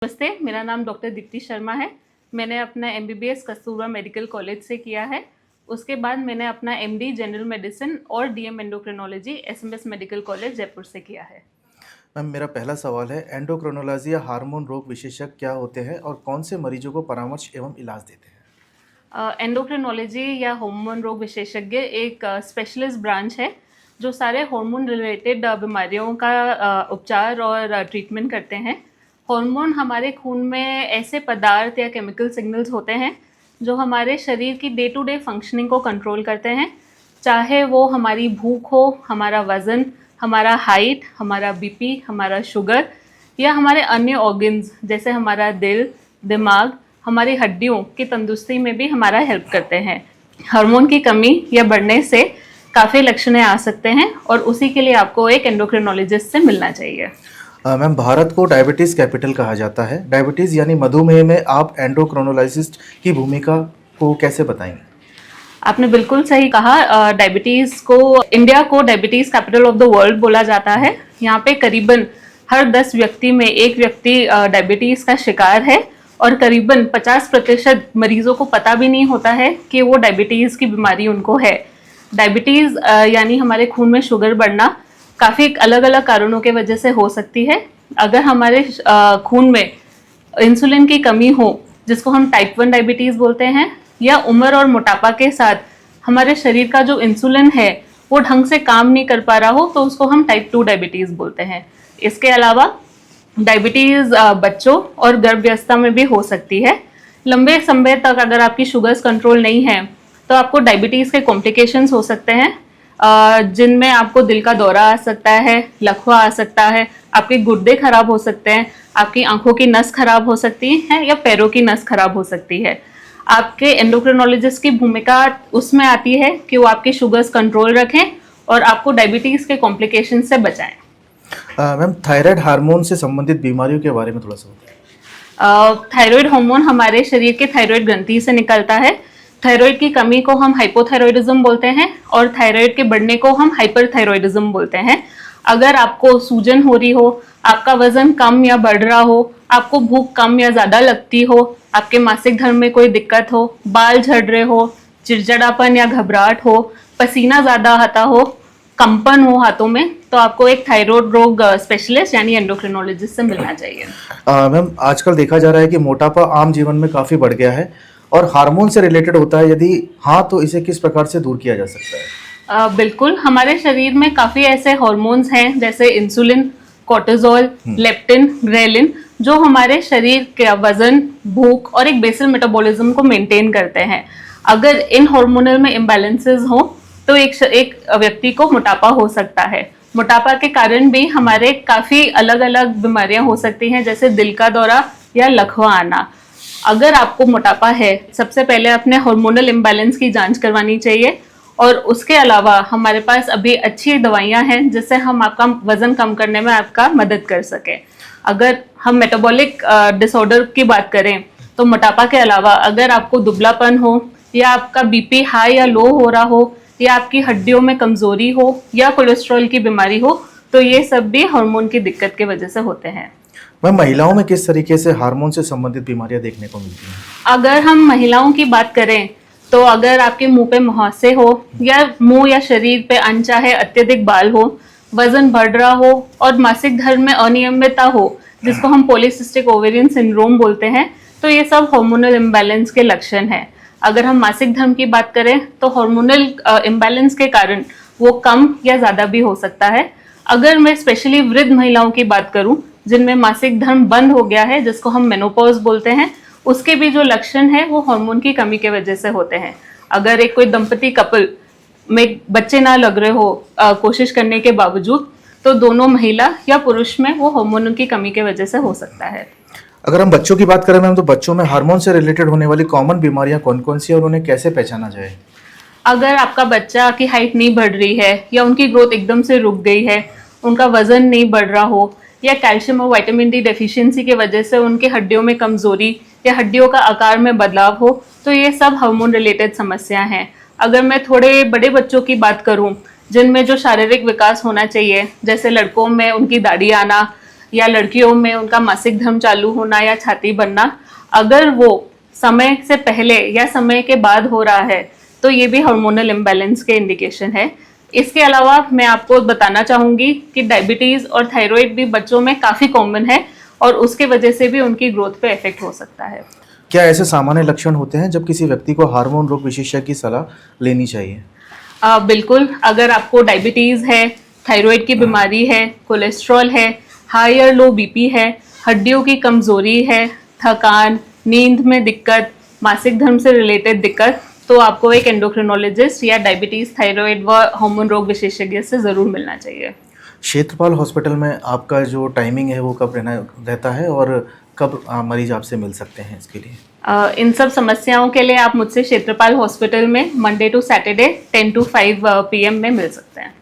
नमस्ते, मेरा नाम डॉक्टर दीप्ति शर्मा है। मैंने अपना एमबीबीएस कस्तूरबा मेडिकल कॉलेज से किया है। उसके बाद मैंने अपना एमडी जनरल मेडिसिन और DM endocrinology SMS medical college Jaipur से किया है। मैम, मेरा पहला सवाल है, एंडोक्रिनोलॉजी या हार्मोन रोग विशेषज्ञ क्या होते हैं और कौन से मरीजों को परामर्श एवं इलाज देते हैं? एंडोक्रिनोलॉजी या हार्मोन रोग विशेषज्ञ एक स्पेशलिस्ट ब्रांच है जो सारे हार्मोन रिलेटेड बीमारियों का उपचार और ट्रीटमेंट करते हैं। हार्मोन हमारे खून में ऐसे पदार्थ या केमिकल सिग्नल्स होते हैं जो हमारे शरीर की डे टू डे फंक्शनिंग को कंट्रोल करते हैं, चाहे वो हमारी भूख हो, हमारा वज़न, हमारा हाइट, हमारा बीपी, हमारा शुगर या हमारे अन्य ऑर्गन्स जैसे हमारा दिल, दिमाग, हमारी हड्डियों की तंदुरुस्ती में भी हमारा हेल्प करते हैं। हार्मोन की कमी या बढ़ने से काफ़ी लक्षण आ सकते हैं और उसी के लिए आपको एक एंडोक्रिनोलॉजिस्ट से मिलना चाहिए। मैम, भारत को डायबिटीज़ कैपिटल कहा जाता है। डायबिटीज़ यानी मधुमेह में आप एंडोक्रिनोलॉजिस्ट की भूमिका को कैसे बताएंगे? आपने बिल्कुल सही कहा। डायबिटीज़ को इंडिया को diabetes capital of the world बोला जाता है। यहाँ पे करीबन हर 10 व्यक्ति में एक व्यक्ति डायबिटीज़ का शिकार है और करीबन 50% मरीजों को पता भी नहीं होता है कि वो डायबिटीज़ की बीमारी उनको है। डायबिटीज़ यानी हमारे खून में शुगर बढ़ना काफ़ी अलग अलग कारणों के वजह से हो सकती है। अगर हमारे खून में इंसुलिन की कमी हो, जिसको हम टाइप 1 डायबिटीज़ बोलते हैं, या उम्र और मोटापा के साथ हमारे शरीर का जो इंसुलिन है वो ढंग से काम नहीं कर पा रहा हो, तो उसको हम टाइप 2 डायबिटीज़ बोलते हैं। इसके अलावा डायबिटीज़ बच्चों और गर्भावस्था में भी हो सकती है। लंबे समय तक अगर आपकी शुगर्स कंट्रोल नहीं है तो आपको डायबिटीज़ के कॉम्प्लिकेशंस हो सकते हैं, जिनमें आपको दिल का दौरा आ सकता है, लकवा आ सकता है, आपके गुर्दे खराब हो सकते हैं, आपकी आंखों की नस खराब हो सकती है या पैरों की नस खराब हो सकती है। आपके एंडोक्रिनोलॉजिस्ट की भूमिका उसमें आती है कि वो आपकी शुगर्स कंट्रोल रखें और आपको डायबिटीज़ के कॉम्प्लिकेशन से बचाएं। मैम, थायराइड हार्मोन से संबंधित बीमारियों के बारे में थोड़ा सा बताएं। थायराइड हार्मोन हमारे शरीर के थायराइड ग्रंथि से निकलता है। थायराइड की कमी को हम हाइपोथायराइडिज्म बोलते हैं और थायराइड के बढ़ने को हम हाइपरथायराइडिज्म बोलते हैं। अगर आपको सूजन हो रही हो, आपका वजन कम या बढ़ रहा हो, आपको भूख कम या ज़्यादा लगती हो, आपके मासिक धर्म में कोई दिक्कत हो, बाल झड़ रहे हो, चिड़चिड़ापन या घबराहट हो, पसीना ज़्यादा आता हो, कंपन हो हाथों में, तो आपको एक थायराइड रोग स्पेशलिस्ट यानी एंडोक्रिनोलॉजिस्ट से मिलना चाहिए। मैम, आजकल देखा जा रहा है कि मोटापा आम जीवन में काफ़ी बढ़ गया है और हार्मोन से रिलेटेड होता है। यदि हाँ, तो इसे किस प्रकार से दूर किया जा सकता है? बिल्कुल, हमारे शरीर में काफ़ी ऐसे हार्मोन्स हैं जैसे इंसुलिन, कोर्टिसोल, लेप्टिन, ग्रेलिन, जो हमारे शरीर के वजन, भूख और एक बेसल मेटाबॉलिज्म को मेंटेन करते हैं। अगर इन हार्मोनल में इम्बैलेंसेस हो तो एक व्यक्ति को मोटापा हो सकता है। मोटापा के कारण भी हमारे काफ़ी अलग अलग बीमारियां हो सकती हैं, जैसे दिल का दौरा या लकवा आना। अगर आपको मोटापा है, सबसे पहले अपने हार्मोनल इम्बैलेंस की जांच करवानी चाहिए और उसके अलावा हमारे पास अभी अच्छी दवाइयां हैं जिससे हम आपका वजन कम करने में आपका मदद कर सकें। अगर हम मेटाबॉलिक डिसऑर्डर की बात करें तो मोटापा के अलावा अगर आपको दुबलापन हो या आपका बीपी हाई या लो हो रहा हो या आपकी हड्डियों में कमजोरी हो या कोलेस्ट्रॉल की बीमारी हो, तो ये सब भी हार्मोन की दिक्कत की वजह से होते हैं। मैम, महिलाओं में किस तरीके से हार्मोन से संबंधित बीमारियां देखने को मिलती हैं? अगर हम महिलाओं की बात करें तो अगर आपके मुंह पे मुहासे हो या मुंह या शरीर पे अनचाहे अत्यधिक बाल हो, वजन बढ़ रहा हो और मासिक धर्म में अनियमितता हो, जिसको हम पॉलीसिस्टिक ओवेरियन सिंड्रोम बोलते हैं, तो ये सब हार्मोनल इम्बैलेंस के लक्षण हैं। अगर हम मासिक धर्म की बात करें तो हार्मोनल इम्बैलेंस के कारण वो कम या ज़्यादा भी हो सकता है। अगर मैं स्पेशली वृद्ध महिलाओं की बात करूं जिनमें मासिक धर्म बंद हो गया है, जिसको हम मेनोपॉज बोलते हैं, उसके भी जो लक्षण है वो हार्मोन की कमी के वजह से होते हैं। अगर एक कोई दंपति कपल में बच्चे ना लग रहे हो कोशिश करने के बावजूद, तो दोनों महिला या पुरुष में वो हार्मोन की कमी के वजह से हो सकता है। अगर हम बच्चों की बात करें मैम, तो बच्चों में हार्मोन से रिलेटेड होने वाली कॉमन बीमारियां कौन कौन सी है और उन्हें कैसे पहचाना जाए? अगर आपका बच्चा की हाइट नहीं बढ़ रही है या उनकी ग्रोथ एकदम से रुक गई है, उनका वजन नहीं बढ़ रहा हो या कैल्शियम और विटामिन डी डेफिशिएंसी की वजह से उनके हड्डियों में कमजोरी या हड्डियों का आकार में बदलाव हो, तो ये सब हार्मोन रिलेटेड समस्या हैं। अगर मैं थोड़े बड़े बच्चों की बात करूं जिनमें जो शारीरिक विकास होना चाहिए, जैसे लड़कों में उनकी दाढ़ी आना या लड़कियों में उनका मासिक धर्म चालू होना या छाती बनना, अगर वो समय से पहले या समय के बाद हो रहा है तो ये भी हार्मोनल इम्बैलेंस के इंडिकेशन है। इसके अलावा मैं आपको बताना चाहूँगी कि डायबिटीज़ और थायराइड भी बच्चों में काफ़ी कॉमन है और उसके वजह से भी उनकी ग्रोथ पे इफेक्ट हो सकता है। क्या ऐसे सामान्य लक्षण होते हैं जब किसी व्यक्ति को हार्मोन रोग विशेषज्ञ की सलाह लेनी चाहिए? बिल्कुल, अगर आपको डायबिटीज़ है, थायराइड की बीमारी है, कोलेस्ट्रॉल है, हाई और लो बीपी है, हड्डियों की कमज़ोरी है, थकान, नींद में दिक्कत, मासिक धर्म से रिलेटेड दिक्कत, तो आपको एक एंडोक्रिनोलॉजिस्ट या डायबिटीज़, थायराइड व हार्मोन रोग विशेषज्ञ से ज़रूर मिलना चाहिए। क्षेत्रपाल हॉस्पिटल में आपका जो टाइमिंग है वो कब रहता है और कब मरीज आपसे मिल सकते हैं इसके लिए? इन सब समस्याओं के लिए आप मुझसे क्षेत्रपाल हॉस्पिटल में Monday to Saturday 10 to 5 PM में मिल सकते हैं।